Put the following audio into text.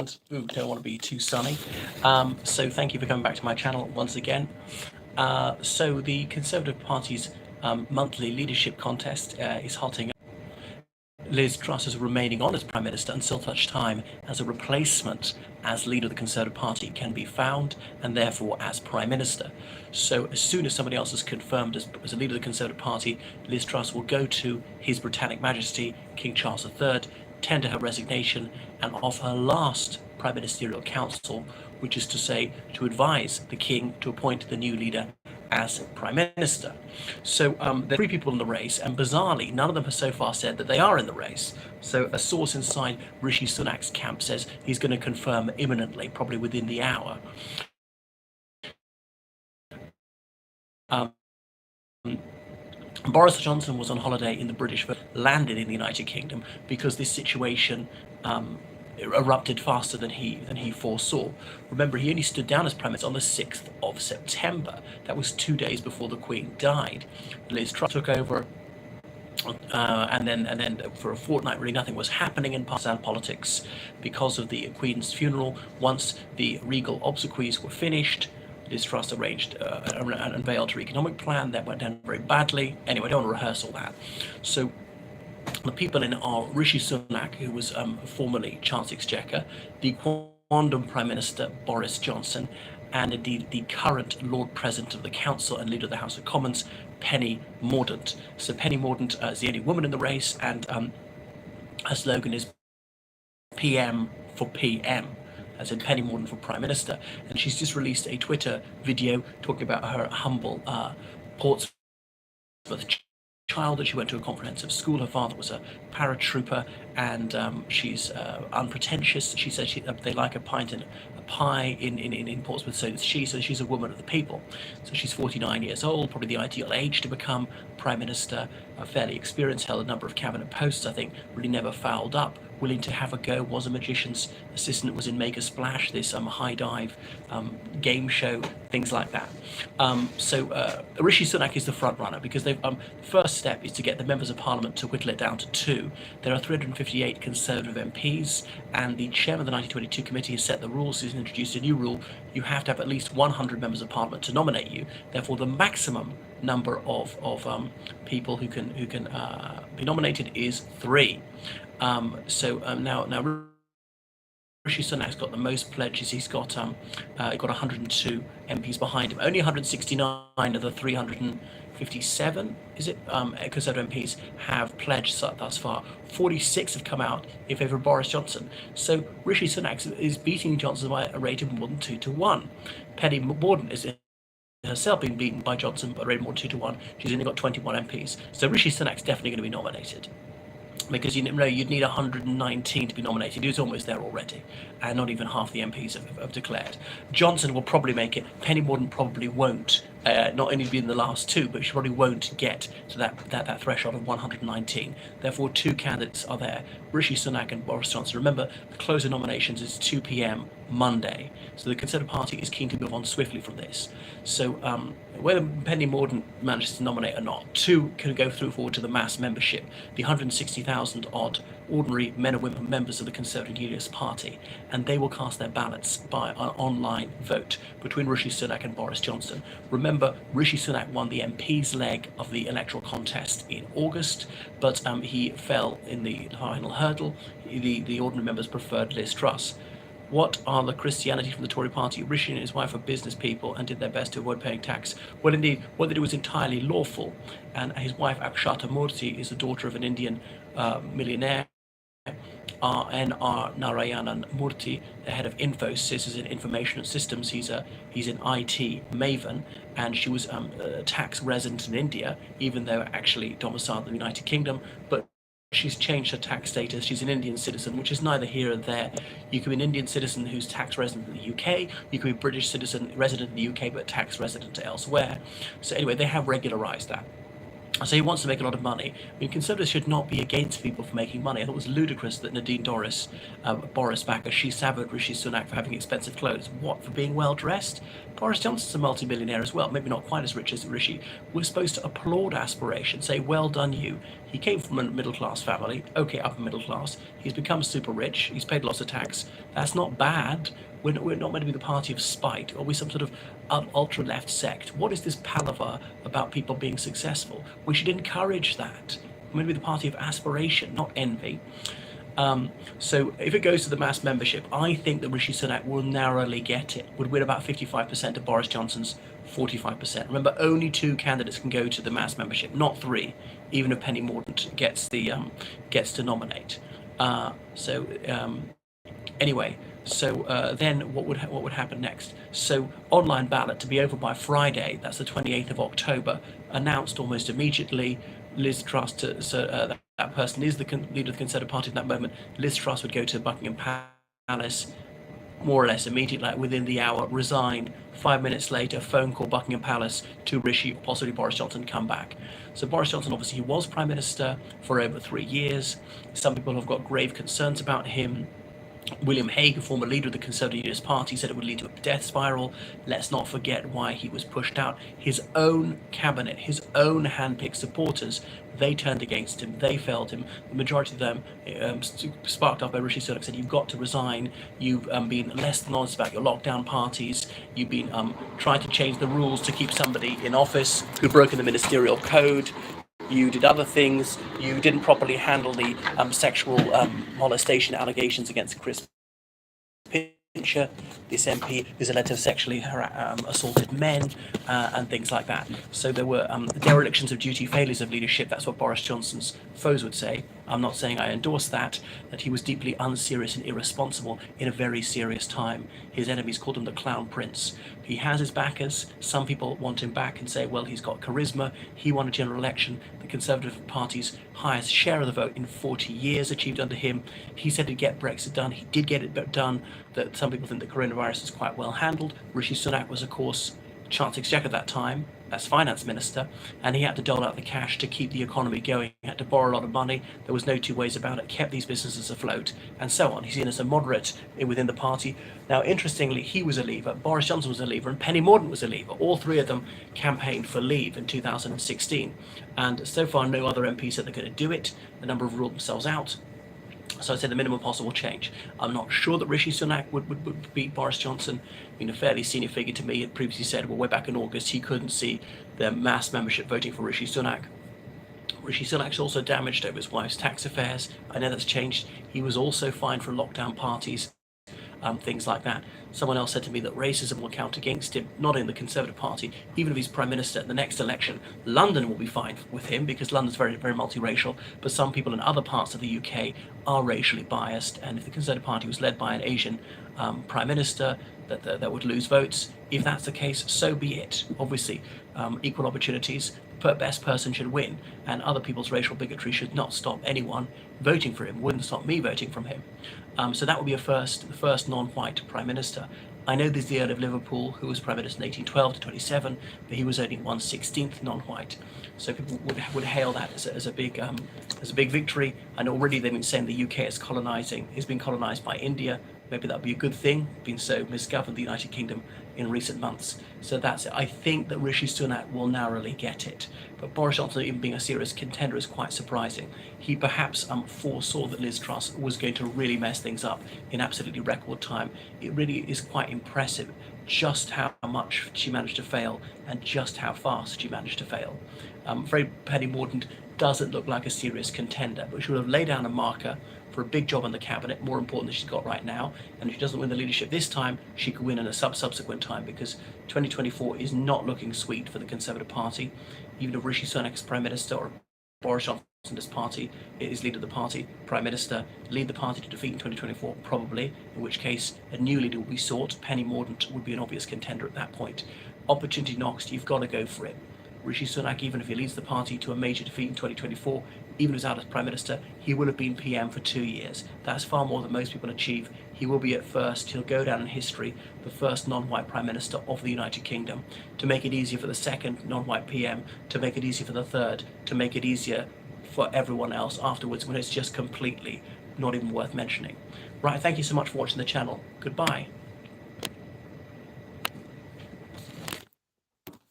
don't want to be too sunny. So thank you for coming back to my channel once again. So the Conservative Party's monthly leadership contest is hotting up. Liz Truss is remaining on as Prime Minister until such time as a replacement as leader of the Conservative Party can be found, and therefore as Prime Minister. So as soon as somebody else is confirmed as a leader of the Conservative Party, Liz Truss will go to His Britannic Majesty, King Charles III, tender her resignation and offer her last Prime Ministerial Council, which is to say, to advise the King to appoint the new leader as Prime Minister. So there are three people in the race, and bizarrely, none of them has so far said that they are in the race. So a source inside Rishi Sunak's camp says he's going to confirm imminently, probably within the hour. Boris Johnson was on holiday in the British, but landed in the United Kingdom because this situation erupted faster than he foresaw. Remember, he only stood down as Prime Minister on the 6th of September. That was 2 days before the Queen died. Liz Truss took over, and then for a fortnight, really nothing was happening in partisan politics because of the Queen's funeral. Once the regal obsequies were finished, Liz Truss arranged and unveiled her economic plan. That went down very badly. Anyway, I don't want to rehearse all that. So the people in are Rishi Sunak, who was formerly Chancellor Exchequer, the quondam Prime Minister Boris Johnson, and indeed the current Lord President of the Council and Leader of the House of Commons, Penny Mordaunt. So Penny Mordaunt is the only woman in the race, and her slogan is PM for PM, as in Penny Mordaunt for Prime Minister. And she's just released a Twitter video talking about her humble Portsmouth child, that she went to a comprehensive school. Her father was a paratrooper, and she's unpretentious. She says they like a pint and a pie in Portsmouth, so does she. So she's a woman of the people. So she's 49 years old, probably the ideal age to become Prime Minister, fairly experienced, held a number of cabinet posts, I think, really never fouled up, willing to have a go, was a magician's assistant, was in Make a Splash, this high dive game show, things like that. So Rishi Sunak is the front runner because the first step is to get the members of Parliament to whittle it down to 2. There are 358 Conservative MPs, and the chairman of the 1922 committee has set the rules. He's introduced a new rule: you have to have at least 100 members of Parliament to nominate you. Therefore, the maximum number of people who can be nominated is 3. Now Rishi Sunak's got the most pledges. He's got 102 MPs behind him. Only 169 of the 357, is it, Conservative MPs have pledged thus far. 46 have come out in favour of Boris Johnson. So Rishi Sunak is beating Johnson by a rate of more than 2-1. Penny Mordaunt is herself being beaten by Johnson by a rate of more than 2-1. She's only got 21 MPs. So Rishi Sunak's definitely going to be nominated, because you'd need 119 to be nominated. He was almost there already, and not even half the MPs have declared. Johnson will probably make it. Penny Mordaunt probably won't. Not only be in the last 2, but she probably won't get to that threshold of 119. Therefore, 2 candidates are there: Rishi Sunak and Boris Johnson. Remember, the close of nominations is 2 p.m. Monday, so the Conservative Party is keen to move on swiftly from this. So whether Penny Mordaunt manages to nominate or not, 2 can go forward to the mass membership, the 160,000 odd ordinary men and women members of the Conservative Unionist Party, and they will cast their ballots by an online vote between Rishi Sunak and Boris Johnson. Remember, Rishi Sunak won the MP's leg of the electoral contest in August, but he fell in the final hurdle. The ordinary members preferred Liz Truss. What are the Christianity from the Tory party? Rishi and his wife are business people and did their best to avoid paying tax. Well, indeed, what they did was entirely lawful, and his wife Akshata Murthy is the daughter of an Indian millionaire. N.R. Narayanan Murthy, the head of Infosys, is in information systems. He's an IT maven, and she was a tax resident in India, even though actually domiciled in the United Kingdom. But she's changed her tax status. She's an Indian citizen, which is neither here nor there. You can be an Indian citizen who's tax resident in the UK. You can be a British citizen resident in the UK but tax resident elsewhere. So anyway, they have regularised that. So he wants to make a lot of money. I mean, Conservatives should not be against people for making money. I thought it was ludicrous that Nadine Dorries, Boris backer, she savored Rishi Sunak for having expensive clothes. What, for being well dressed? Boris Johnson's a multi-millionaire as well, maybe not quite as rich as Rishi. We're supposed to applaud aspiration, say, well done you. He came from a middle-class family, okay, upper middle class. He's become super rich. He's paid lots of tax. That's not bad. We're not meant to be the party of spite, or we some sort of ultra-left sect. What is this palaver about people being successful? We should encourage that. We're meant to be the party of aspiration, not envy. So if it goes to the mass membership, I think that Rishi Sunak will narrowly get it, would win about 55% of Boris Johnson's 45%. Remember, only 2 candidates can go to the mass membership, not 3, even if Penny Mordaunt gets to nominate. Anyway, so then what would happen next? So online ballot to be over by Friday, that's the 28th of October, announced almost immediately. Liz Truss, that person is the leader of the Conservative Party at that moment. Liz Truss would go to Buckingham Palace, more or less immediately, like within the hour, resign. 5 minutes later, phone call Buckingham Palace to Rishi, possibly Boris Johnson, come back. So Boris Johnson, obviously, he was Prime Minister for over 3 years. Some people have got grave concerns about him. William Hague, a former leader of the Conservative Unionist Party, said it would lead to a death spiral. Let's not forget why he was pushed out. His own cabinet, his own hand-picked supporters, they turned against him. They failed him. The majority of them, sparked up by Rishi Sunak, said, you've got to resign. You've been less than honest about your lockdown parties. You've been trying to change the rules to keep somebody in office who'd broken the ministerial code. You did other things. You didn't properly handle the sexual molestation allegations against Chris Pincher, this MP who's alleged to have sexually assaulted men and things like that. So there were derelictions of duty, failures of leadership. That's what Boris Johnson's foes would say. I'm not saying I endorse that he was deeply unserious and irresponsible in a very serious time. His enemies called him the Clown Prince. He has his backers. Some people want him back and say, well, he's got charisma. He won a general election. The Conservative Party's highest share of the vote in 40 years achieved under him. He said he'd get Brexit done. He did get it done. That some people think the coronavirus is quite well handled. Rishi Sunak was, of course, Chancellor Exchequer at that time, as finance minister, and he had to dole out the cash to keep the economy going. He had to borrow a lot of money. There was no two ways about it. Kept these businesses afloat, and so on. He's seen as a moderate within the party. Now, interestingly, he was a Leaver, Boris Johnson was a Leaver, and Penny Mordaunt was a Leaver. All three of them campaigned for Leave in 2016, and so far no other MP said they're going to do it. A number have ruled themselves out. So I'd say the minimum possible change. I'm not sure that Rishi Sunak would beat Boris Johnson. Being a fairly senior figure to me, had previously said, well, way back in August, he couldn't see the mass membership voting for Rishi Sunak. Rishi Sunak's also damaged over his wife's tax affairs. I know that's changed. He was also fined for lockdown parties, things like that. Someone else said to me that racism will count against him, not in the Conservative Party. Even if he's Prime Minister at the next election, London will be fine with him because London's very, very multiracial, but some people in other parts of the UK are racially biased, and if the Conservative Party was led by an Asian Prime Minister, that would lose votes. If that's the case, so be it. Obviously, equal opportunities, the best person should win, and other people's racial bigotry should not stop anyone voting for him, wouldn't stop me voting from him. So that would be the first non-white Prime Minister. I know there's the Earl of Liverpool, who was Prime Minister in 1812 to 27, but he was only 1/16 non-white. So people would hail that as a big victory. And already they've been saying the UK is being colonised by India. Maybe that would be a good thing, being so misgoverned the United Kingdom in recent months. So that's it. I think that Rishi Sunak will narrowly get it. But Boris Johnson, even being a serious contender, is quite surprising. He perhaps foresaw that Liz Truss was going to really mess things up in absolutely record time. It really is quite impressive just how much she managed to fail and just how fast she managed to fail. Penny Mordaunt doesn't look like a serious contender, but she would have laid down a marker for a big job in the cabinet, more important than she's got right now. And if she doesn't win the leadership this time, she could win in a subsequent time, because 2024 is not looking sweet for the Conservative Party. Even if Rishi Sunak is Prime Minister or Boris Johnson's party is leader of the party, Prime Minister, lead the party to defeat in 2024, probably, in which case a new leader will be sought. Penny Mordaunt would be an obvious contender at that point. Opportunity knocks, you've got to go for it. Rishi Sunak, even if he leads the party to a major defeat in 2024, even if he's out as Prime Minister, he will have been PM for 2 years. That's far more than most people achieve. He will be at first, he'll go down in history, the first non-white Prime Minister of the United Kingdom. To make it easier for the second non-white PM, to make it easier for the third, to make it easier for everyone else afterwards, when it's just completely not even worth mentioning. Right, thank you so much for watching the channel. Goodbye.